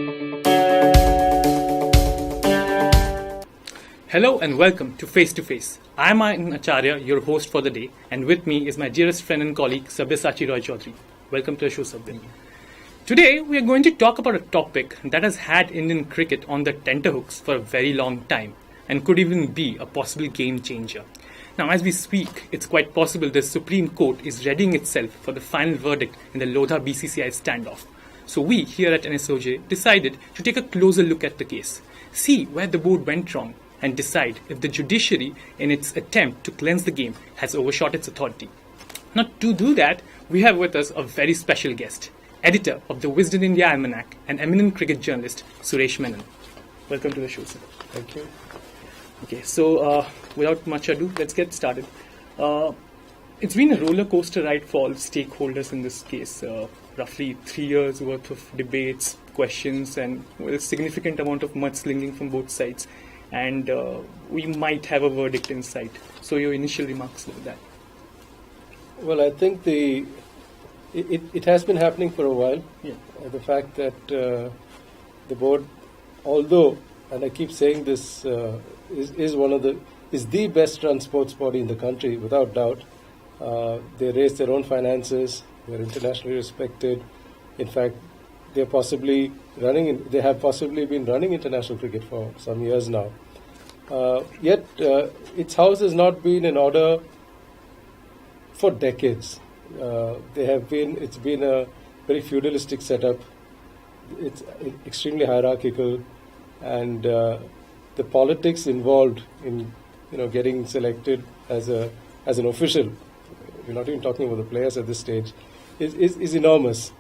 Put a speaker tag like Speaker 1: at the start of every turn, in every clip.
Speaker 1: Hello and welcome to Face to Face. I am Ayan Acharya, your host for the day, and with me is my dearest friend and colleague Sabyasachi Chowdhury. Welcome to the show, Sabya. Today we are going to talk about a topic that has had Indian cricket on the tenterhooks for a very long time and could even be a possible game changer. Now, as we speak, it's quite possible the Supreme Court is readying itself for the final verdict in the Lodha BCCI standoff. So we here at NSoJ decided to take a closer look at the case, see where the board went wrong, and decide if the judiciary, in its attempt to cleanse the game, has overshot its authority. Now, to do that, we have with us a very special guest, editor of the Wisdom India Almanac and eminent cricket journalist, Suresh Menon. Welcome to the show, sir.
Speaker 2: Thank you.
Speaker 1: Okay, so without much ado, let's get started. It's been a roller coaster ride for all stakeholders in this case. Roughly 3 years worth of debates, questions, and a significant amount of mudslinging from both sides. And we might have a verdict in sight. So your initial remarks on that?
Speaker 2: Well, I think it has been happening for a while.
Speaker 1: Yeah.
Speaker 2: The fact that the board, although, and I keep saying this, is the best run sports body in the country, without doubt. They raise their own finances. They're internationally respected. In fact, they have possibly been running international cricket for some years now. Yet its house has not been in order for decades. It's been a very feudalistic setup. It's extremely hierarchical, and the politics involved in getting selected as an official, we're not even talking about the players at this stage, is enormous.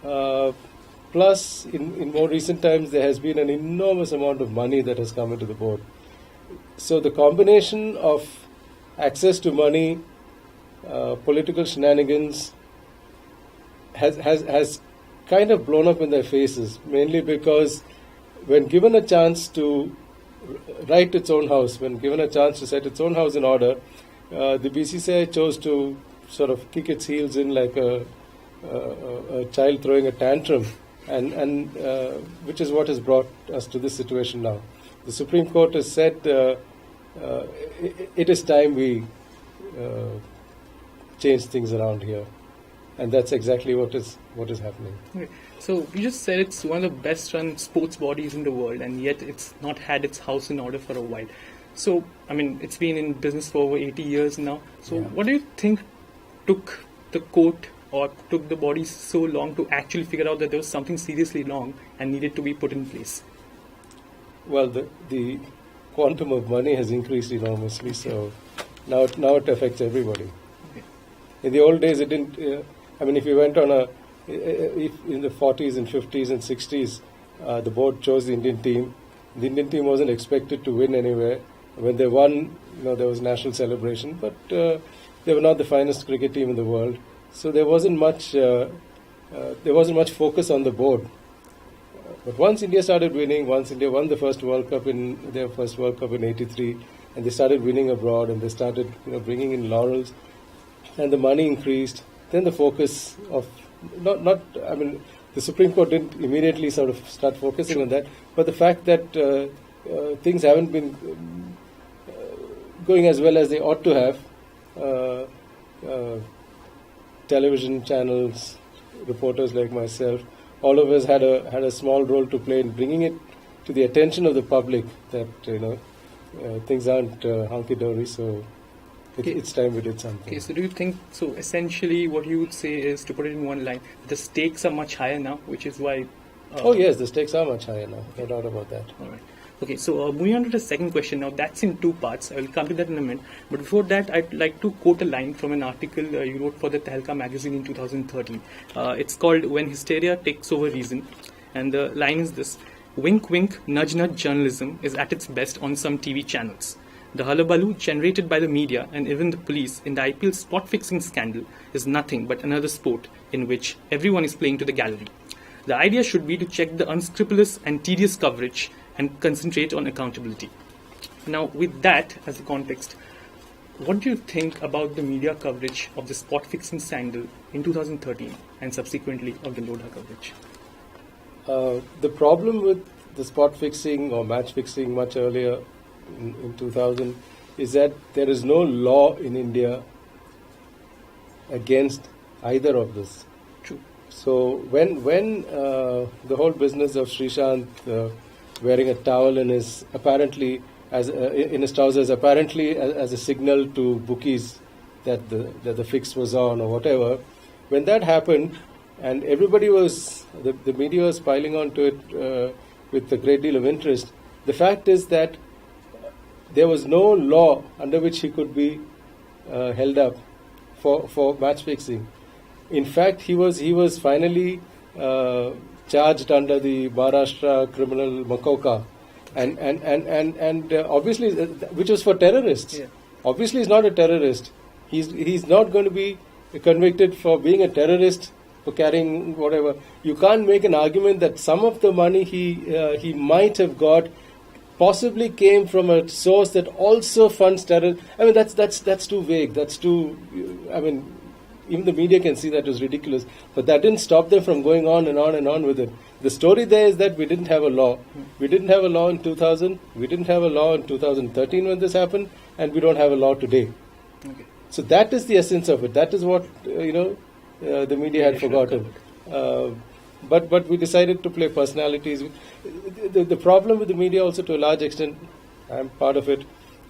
Speaker 2: Plus, in more recent times, there has been an enormous amount of money that has come into the board. So the combination of access to money, political shenanigans, has kind of blown up in their faces, mainly because when given a chance to right its own house, when given a chance to set its own house in order, the BCCI chose to sort of kick its heels in like a child throwing a tantrum. And which is what has brought us to this situation now. The Supreme Court has said it is time we change things around here, and that's exactly what is happening.
Speaker 1: Okay. So you just said it's one of the best run sports bodies in the world, and yet it's not had its house in order for a while. So, I mean, it's been in business for over 80 years now. So
Speaker 2: Yeah.
Speaker 1: What do you think took the court or took the bodies so long to actually figure out that there was something seriously wrong and needed to be put in place?
Speaker 2: Well, the quantum of money has increased enormously, so now it affects everybody.
Speaker 1: Okay.
Speaker 2: In the old days, it didn't. If you went on if in the 40s and 50s and 60s, the board chose the Indian team. The Indian team wasn't expected to win anywhere. When they won, there was national celebration, but they were not the finest cricket team in the world. So there wasn't much focus on the board. But once India started winning, once India won their first World Cup in '83, and they started winning abroad, and they started bringing in laurels, and the money increased, then the focus of the Supreme Court didn't immediately sort of start focusing on that, but the fact that things haven't been going as well as they ought to have. Television channels, reporters like myself, all of us had a small role to play in bringing it to the attention of the public that things aren't hunky-dory. So it's time we did something.
Speaker 1: Okay, so do you think, so essentially what you would say is, to put it in one line, the stakes are much higher now, which is why...
Speaker 2: Oh yes, the stakes are much higher now, no doubt about that.
Speaker 1: All right. Okay, so moving on to the second question now, that's in two parts. I will come to that in a minute. But before that, I'd like to quote a line from an article you wrote for the Tehelka magazine in 2013. It's called When Hysteria Takes Over Reason. And the line is this: wink wink, nudge nudge journalism is at its best on some TV channels. The hullabaloo generated by the media and even the police in the IPL spot fixing scandal is nothing but another sport in which everyone is playing to the gallery. The idea should be to check the unscrupulous and tedious coverage and concentrate on accountability. Now, with that as a context, what do you think about the media coverage of the spot fixing scandal in 2013 and subsequently of the Lodha coverage?
Speaker 2: The problem with the spot fixing or match fixing much earlier in 2000 is that there is no law in India against either of this.
Speaker 1: True.
Speaker 2: So when the whole business of Srishant wearing a towel in his in his trousers apparently as a signal to bookies that the fix was on or whatever, when that happened and everybody was the media was piling onto it with a great deal of interest, the fact is that there was no law under which he could be held up for match fixing. In fact, he was finally charged under the Maharashtra criminal Makoka, and obviously, which was for terrorists.
Speaker 1: Yeah.
Speaker 2: Obviously, he's not a terrorist. He's not going to be convicted for being a terrorist, for carrying whatever. You can't make an argument that some of the money he might have got possibly came from a source that also funds terror. I mean, that's too vague. That's too. I mean, even the media can see that was ridiculous. But that didn't stop them from going on and on and on with it. The story there is that we didn't have a law. We didn't have a law in 2000. We didn't have a law in 2013 when this happened, and we don't have a law today.
Speaker 1: Okay.
Speaker 2: So that is the essence of it. That is what the media had forgotten. But we decided to play personalities. The problem with the media also, to a large extent, I'm part of it,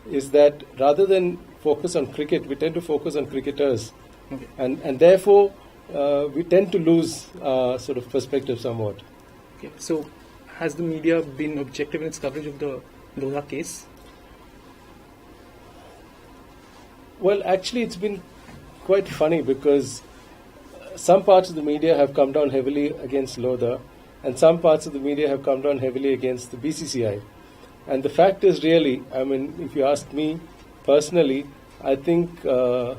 Speaker 2: is that rather than focus on cricket, we tend to focus on cricketers.
Speaker 1: Okay.
Speaker 2: And therefore, we tend to lose sort of perspective somewhat.
Speaker 1: Okay. So, has the media been objective in its coverage of the Lodha case?
Speaker 2: Well, actually, it's been quite funny because some parts of the media have come down heavily against Lodha, and some parts of the media have come down heavily against the BCCI. And the fact is, really, I mean, if you ask me personally, I think the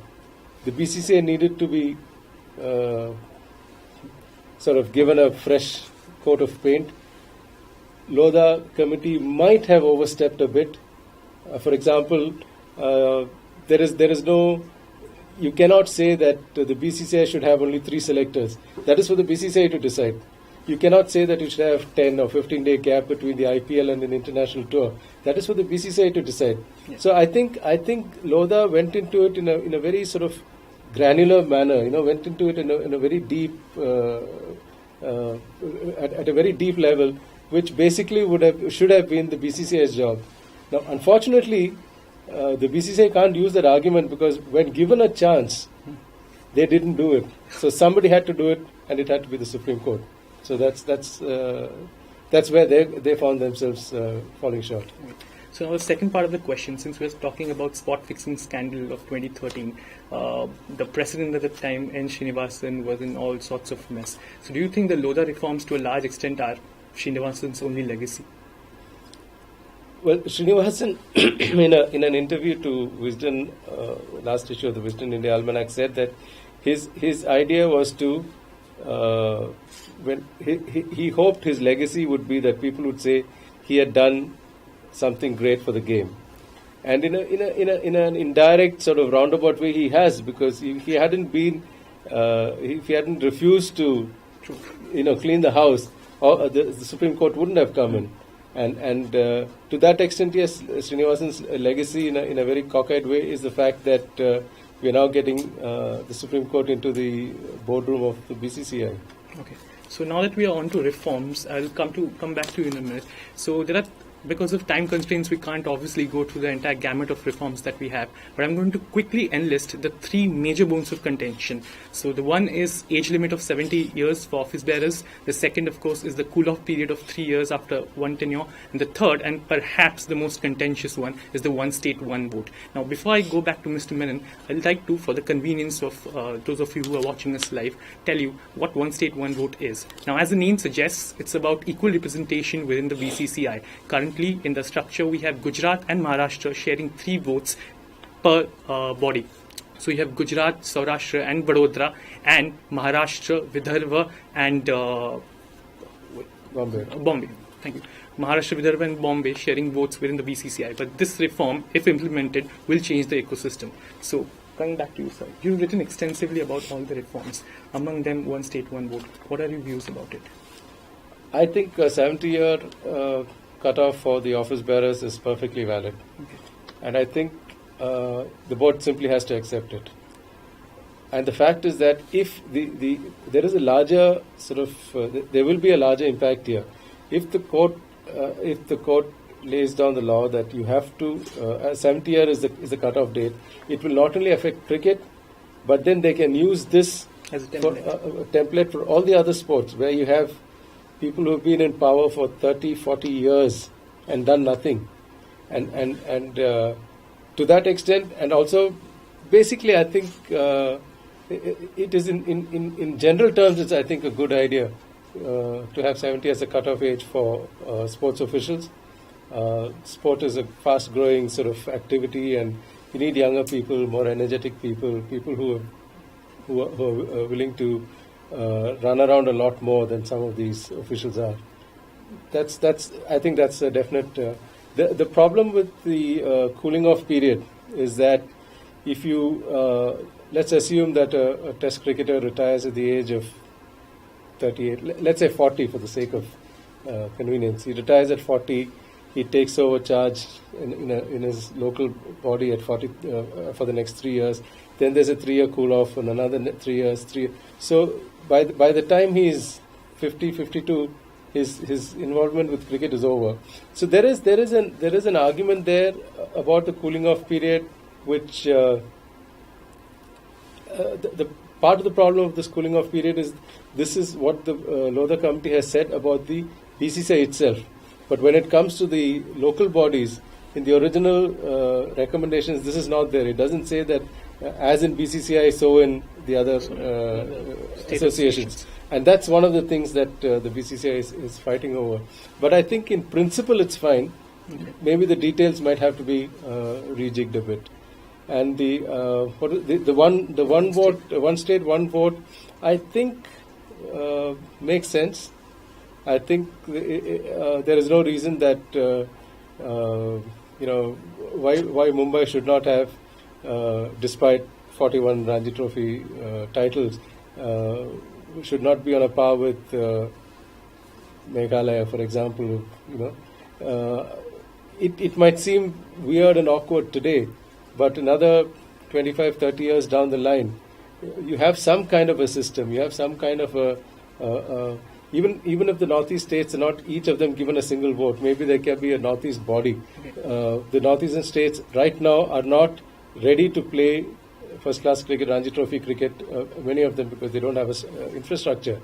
Speaker 2: BCCI needed to be sort of given a fresh coat of paint. Lodha committee might have overstepped a bit. For example, there is no. You cannot say that the BCCI should have only 3 selectors. That is for the BCCI to decide. You cannot say that you should have 10 or 15-day gap between the IPL and an international tour. That is for the BCCI to decide. Yeah. So I think Lodha went into it in a very sort of granular manner. Went into it in a very deep at a very deep level, which basically should have been the BCCI's job. Now, unfortunately, the BCCI can't use that argument because when given a chance, they didn't do it. So somebody had to do it, and it had to be the Supreme Court. So that's where they found themselves falling short.
Speaker 1: So now the second part of the question, since we're talking about spot fixing scandal of 2013, the president at the time, N. Srinivasan, was in all sorts of mess. So do you think the Lodha reforms to a large extent are Srinivasan's only legacy?
Speaker 2: Well, Srinivasan, in an interview to Wisden, last issue of the Wisden India Almanac, said that his idea was to, when he hoped his legacy would be that people would say he had done something great for the game, and in an indirect sort of roundabout way he has, because if he hadn't been, if he hadn't refused to, clean the house, or the Supreme Court wouldn't have come in. And to that extent, yes, Srinivasan's legacy in a very cockeyed way is the fact that we are now getting the Supreme Court into the boardroom of the BCCI.
Speaker 1: Okay. So now that we are on to reforms, I'll come back to you in a minute. So there are, because of time constraints, we can't obviously go through the entire gamut of reforms that we have. But I'm going to quickly enlist the 3 major bones of contention. So the one is age limit of 70 years for office bearers. The second, of course, is the cool-off period of 3 years after one tenure. And the third, and perhaps the most contentious one, is the one state, one vote. Now, before I go back to Mr. Menon, I'd like to, for the convenience of those of you who are watching us live, tell you what one state, one vote is. Now, as the name suggests, it's about equal representation within the BCCI. Currently, in the structure, we have Gujarat and Maharashtra sharing 3 votes per body. So you have Gujarat, Saurashtra and Vadodara, and Maharashtra, Vidarbha and Bombay. Thank you. Maharashtra, Vidarbha and Bombay sharing votes within the BCCI. But this reform, if implemented, will change the ecosystem. So coming back to you, sir, you've written extensively about all the reforms. Among them, one state, one vote. What are your views about it?
Speaker 2: I think a 70-year cutoff for the office bearers is perfectly valid.
Speaker 1: Okay.
Speaker 2: And I think the board simply has to accept it. And the fact is that if there is a larger sort of there will be a larger impact here. If the court lays down the law that you have to 70 year is the cutoff date, it will not only affect cricket, but then they can use this
Speaker 1: As a
Speaker 2: for
Speaker 1: template.
Speaker 2: a template for all the other sports where you have people who have been in power for 30, 40 years and done nothing, and to that extent, and also basically I think. It is in general terms, it's I think a good idea to have 70 as a cutoff age for sports officials. Sport is a fast-growing sort of activity, and you need younger people, more energetic people, people who are willing to run around a lot more than some of these officials are. I think that's a definite. The problem with the cooling off period is that if you let's assume that a test cricketer retires at the age of 38, let's say 40 for the sake of convenience. He retires at 40, he takes over charge in his local body at 40 for the next 3 years. Then there's a 3-year cool off and another 3 years. So by the time he's 50, 52, his involvement with cricket is over. So there is an argument there about the cooling off period, which the part of the problem of this cooling off period is this is what the Lodha committee has said about the BCCI itself. But when it comes to the local bodies, in the original recommendations, this is not there. It doesn't say that as in BCCI, so in the other associations. And that's one of the things that the BCCI is fighting over. But I think in principle it's fine. Okay. Maybe the details might have to be rejigged a bit. And the one state, one vote, I think makes sense. I think there is no reason that why Mumbai should not have, despite 41 Ranji Trophy titles, should not be on a par with Meghalaya, for example. It might seem weird and awkward today, but another 25, 30 years down the line, you have some kind of a system. You have some kind of even if the Northeast states are not each of them given a single vote, maybe there can be a Northeast body. The Northeastern states right now are not ready to play first-class cricket, Ranji Trophy cricket, many of them because they don't have infrastructure,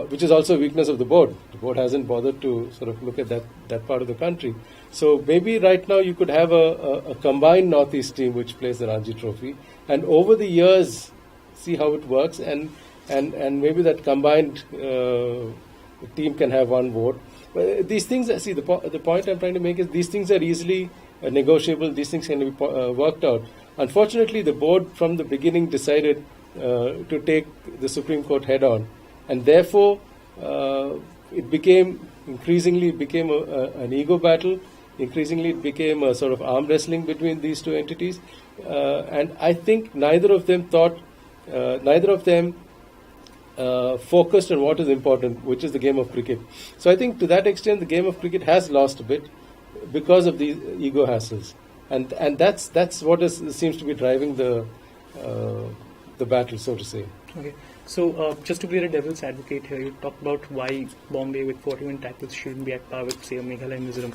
Speaker 2: which is also a weakness of the board. The board hasn't bothered to sort of look at that part of the country. So maybe right now you could have a combined Northeast team which plays the Ranji Trophy, and over the years see how it works, and maybe that combined team can have one vote. These things, see, the point I'm trying to make is these things are easily negotiable. These things can be worked out. Unfortunately, the board from the beginning decided to take the Supreme Court head on, and therefore it became increasingly an ego battle. Increasingly, it became a sort of arm wrestling between these two entities, and I think neither of them focused on what is important, which is the game of cricket. So I think to that extent, the game of cricket has lost a bit because of these ego hassles, and that's what seems to be driving the battle, so to say.
Speaker 1: Okay. So just to play the devil's advocate here, you talked about why Bombay with 41 titles shouldn't be at par with, say, Meghalaya and Mizoram.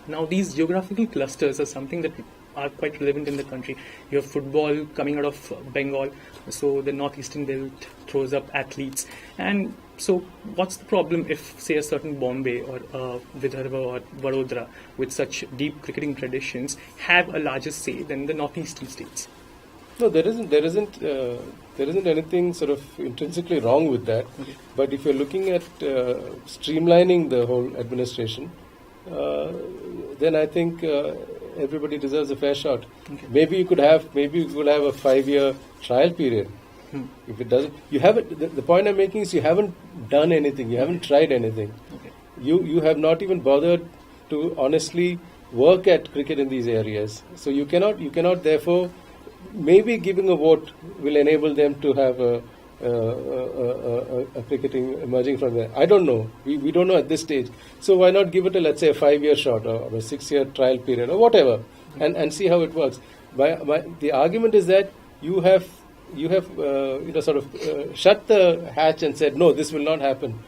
Speaker 1: Now, these geographical clusters are something that are quite relevant in the country. You have football coming out of Bengal, so the northeastern belt throws up athletes. And so what's the problem if, say, a certain Bombay or Vidarbha or Vadodara with such deep cricketing traditions have a larger say than the northeastern states?
Speaker 2: No, there isn't anything sort of intrinsically wrong with that. Okay. But if you're looking at streamlining the whole administration, then I think everybody deserves a fair shot. Okay. Maybe you could have a 5-year trial period. If it doesn't, you haven't. The point I'm making is you haven't done anything. You haven't tried anything. Okay. You have not even bothered to honestly work at cricket in these areas. So you cannot therefore. Maybe giving a vote will enable them to have a cricketing emerging from there. I don't know. We don't know at this stage. So why not give it let's say a 5-year shot or a 6-year trial period or whatever, and see how it works. The argument is that you have shut the hatch and said no, this will not happen,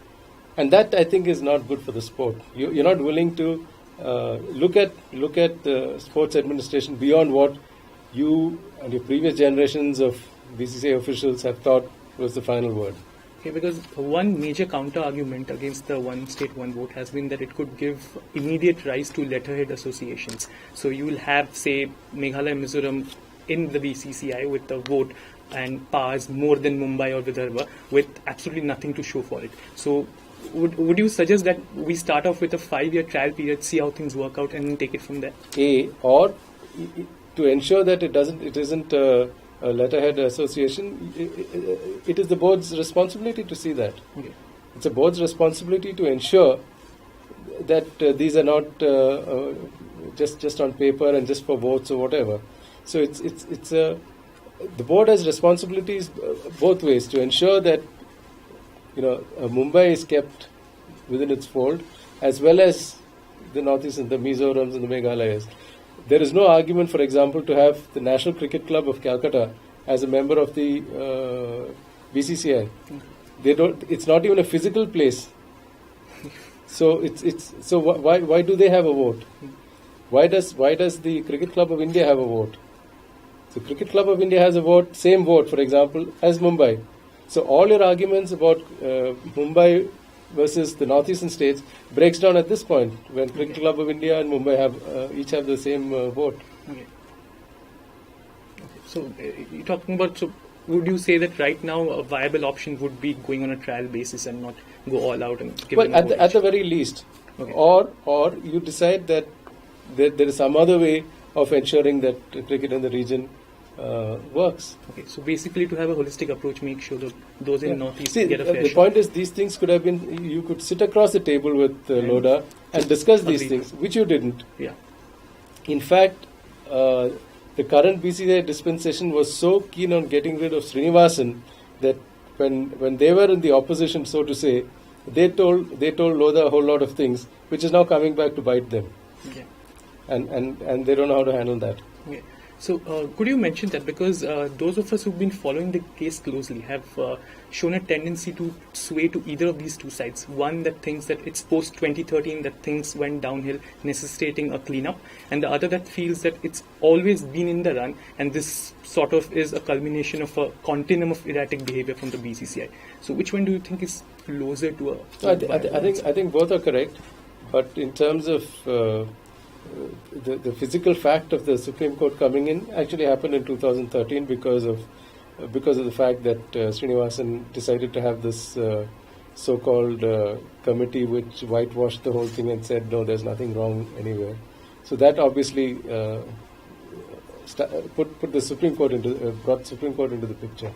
Speaker 2: and that I think is not good for the sport. You're not willing to look at the sports administration beyond what you and your previous generations of BCCI officials have thought was the final word.
Speaker 1: Okay, because one major counter argument against the one state, one vote has been that it could give immediate rise to letterhead associations. So you will have, say, Meghalaya, Mizoram in the BCCI with the vote and powers more than Mumbai or Vidarbha with absolutely nothing to show for it. So would you suggest that we start off with a 5-year trial period, see how things work out, and take it from there?
Speaker 2: Or to ensure that it isn't a letterhead association, it is the board's responsibility to see that.
Speaker 1: Okay.
Speaker 2: It's a board's responsibility to ensure that these are not just on paper and just for votes or whatever. So the board has responsibilities both ways to ensure that Mumbai is kept within its fold, as well as the Northeast and the Mizorams and the Meghalayas. There is no argument, for example, to have the National Cricket Club of Calcutta as a member of the BCCI. It's not even a physical place. So why do they have a vote? Why does the Cricket Club of India have a vote? The Cricket Club of India has a vote, same vote, for example, as Mumbai. So all your arguments about Mumbai versus the northeastern states breaks down at this point when Cricket Club of India and Mumbai each have the same vote.
Speaker 1: Okay. So you're talking about. So would you say that right now a viable option would be going on a trial basis and not go all out and give them
Speaker 2: at the very least,
Speaker 1: okay.
Speaker 2: or you decide that there is some other way of ensuring that cricket in the region works.
Speaker 1: Okay, so basically to have a holistic approach, make sure that those in Northeast get a fair
Speaker 2: the
Speaker 1: shot.
Speaker 2: point is these things could have been, you could sit across the table with Lodha and discuss these things, which you didn't.
Speaker 1: Yeah.
Speaker 2: In fact, the current BCCI dispensation was so keen on getting rid of Srinivasan that when they were in the opposition, so to say, they told Lodha a whole lot of things, which is now coming back to bite them.
Speaker 1: Okay.
Speaker 2: And they don't know how to handle that.
Speaker 1: Okay. So, could you mention that, because those of us who've been following the case closely have shown a tendency to sway to either of these two sides. One that thinks that it's post-2013 that things went downhill, necessitating a cleanup, and the other that feels that it's always been in the run, and this sort of is a culmination of a continuum of erratic behavior from the BCCI. So, which one do you think is closer to a...
Speaker 2: I think both are correct, but in terms of... The physical fact of the Supreme Court coming in actually happened in 2013 because of the fact that Srinivasan decided to have this so-called committee which whitewashed the whole thing and said no, there's nothing wrong anywhere. So that obviously put the Supreme Court brought Supreme Court into the picture.